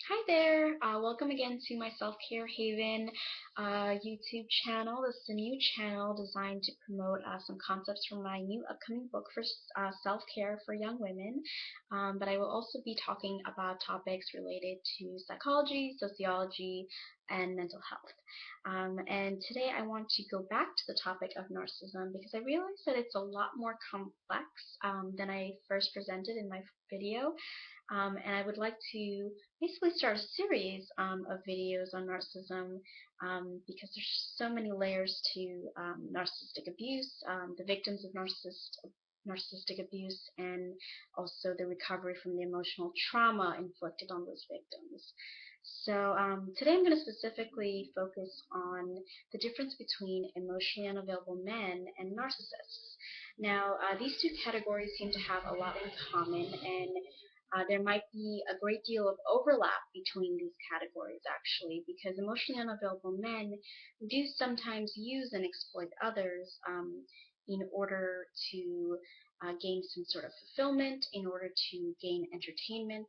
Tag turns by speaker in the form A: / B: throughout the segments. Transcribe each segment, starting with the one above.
A: Hi there, welcome again to my Self-Care Haven YouTube channel. This is a new channel designed to promote some concepts from my new upcoming book for self-care for young women. But I will also be talking about topics related to psychology, sociology, and mental health. And today I want to go back to the topic of narcissism because I realized that it's a lot more complex than I first presented in my video. And I would like to basically start a series of videos on narcissism because there's so many layers to narcissistic abuse, the victims of narcissistic abuse, and also the recovery from the emotional trauma inflicted on those victims. So today I'm going to specifically focus on the difference between emotionally unavailable men and narcissists. Now, these two categories seem to have a lot in common, and there might be a great deal of overlap between these categories, actually, because emotionally unavailable men do sometimes use and exploit others in order to gain some sort of fulfillment, in order to gain entertainment.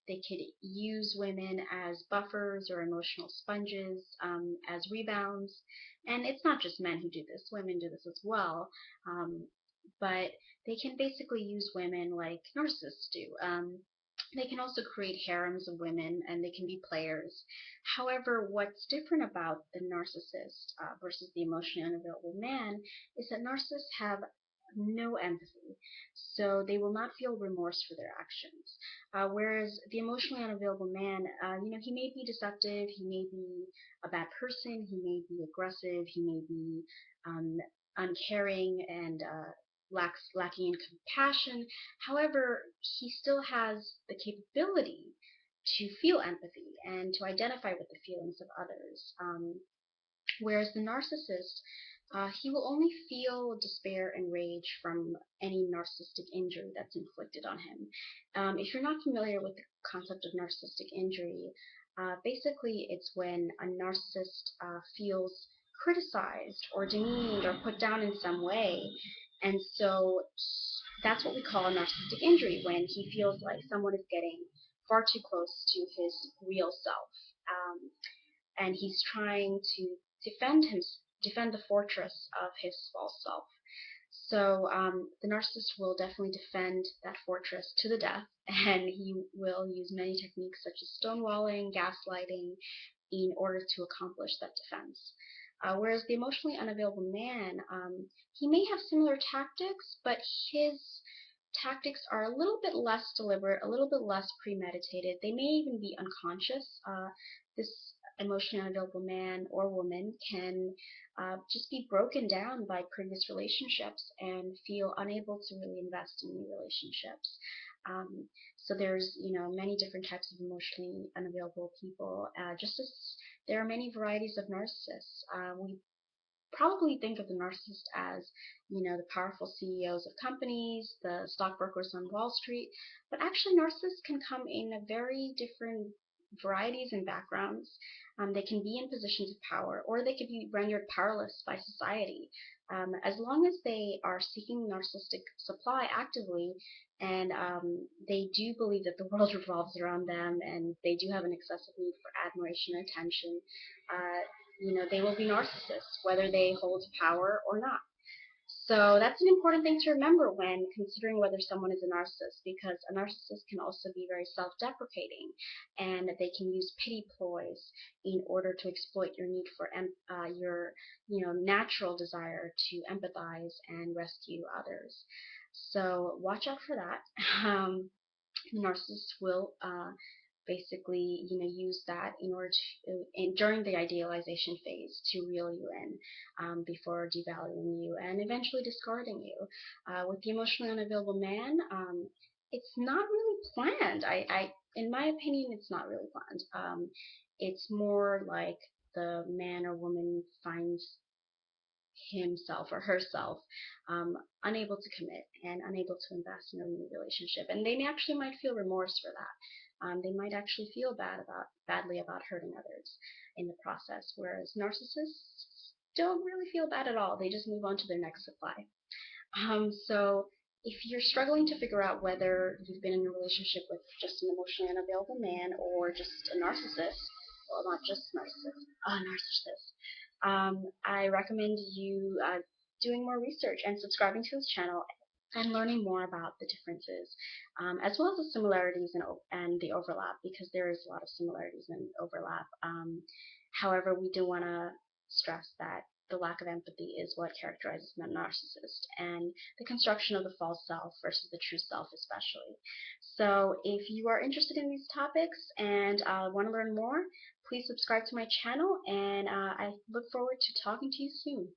A: They could use women as buffers or emotional sponges, as rebounds. And it's not just men who do this, women do this as well. But they can basically use women like narcissists do. They can also create harems of women, and they can be players. However, what's different about the narcissist versus the emotionally unavailable man is that narcissists have no empathy, so they will not feel remorse for their actions. Whereas the emotionally unavailable man, he may be deceptive, he may be a bad person, he may be aggressive, he may be um, uncaring and lacking in compassion. However, he still has the capability to feel empathy and to identify with the feelings of others. Whereas the narcissist, he will only feel despair and rage from any narcissistic injury that's inflicted on him. If you're not familiar with the concept of narcissistic injury, basically it's when a narcissist feels criticized or demeaned or put down in some way, and so that's what we call a narcissistic injury, when he feels like someone is getting far too close to his real self. And he's trying to defend the fortress of his false self. So the narcissist will definitely defend that fortress to the death, and he will use many techniques such as stonewalling, gaslighting, in order to accomplish that defense. Whereas the emotionally unavailable man, he may have similar tactics, but his tactics are a little bit less deliberate, a little bit less premeditated. They may even be unconscious. This emotionally unavailable man or woman can just be broken down by previous relationships and feel unable to really invest in new relationships. Um, so there's, many different types of emotionally unavailable people, just as there are many varieties of narcissists. We probably think of the narcissist as, the powerful CEOs of companies, the stockbrokers on Wall Street, but actually narcissists can come in a very different varieties and backgrounds. They can be in positions of power, or they could be rendered powerless by society. As long as they are seeking narcissistic supply actively, and they do believe that the world revolves around them, and they do have an excessive need for admiration and attention, they will be narcissists, whether they hold power or not. So that's an important thing to remember when considering whether someone is a narcissist, because a narcissist can also be very self-deprecating, and they can use pity ploys in order to exploit your need for your natural desire to empathize and rescue others. So watch out for that. The narcissist will basically, use that in order to, during the idealization phase, to reel you in before devaluing you and eventually discarding you. With the emotionally unavailable man, it's not really planned. In my opinion, it's not really planned. It's more like the man or woman finds himself or herself unable to commit and unable to invest in a new relationship, and they actually might feel remorse for that. They might actually feel badly about hurting others in the process, whereas narcissists don't really feel bad at all. They just move on to their next supply. So If you're struggling to figure out whether you've been in a relationship with just an emotionally unavailable man or just a narcissist, well, not just narcissist, a narcissist, I recommend you doing more research and subscribing to his channel and learning more about the differences, as well as the similarities and the overlap, because there is a lot of similarities and overlap. However, we do want to stress that the lack of empathy is what characterizes a narcissist, and the construction of the false self versus the true self especially. So if you are interested in these topics and want to learn more, please subscribe to my channel, and I look forward to talking to you soon.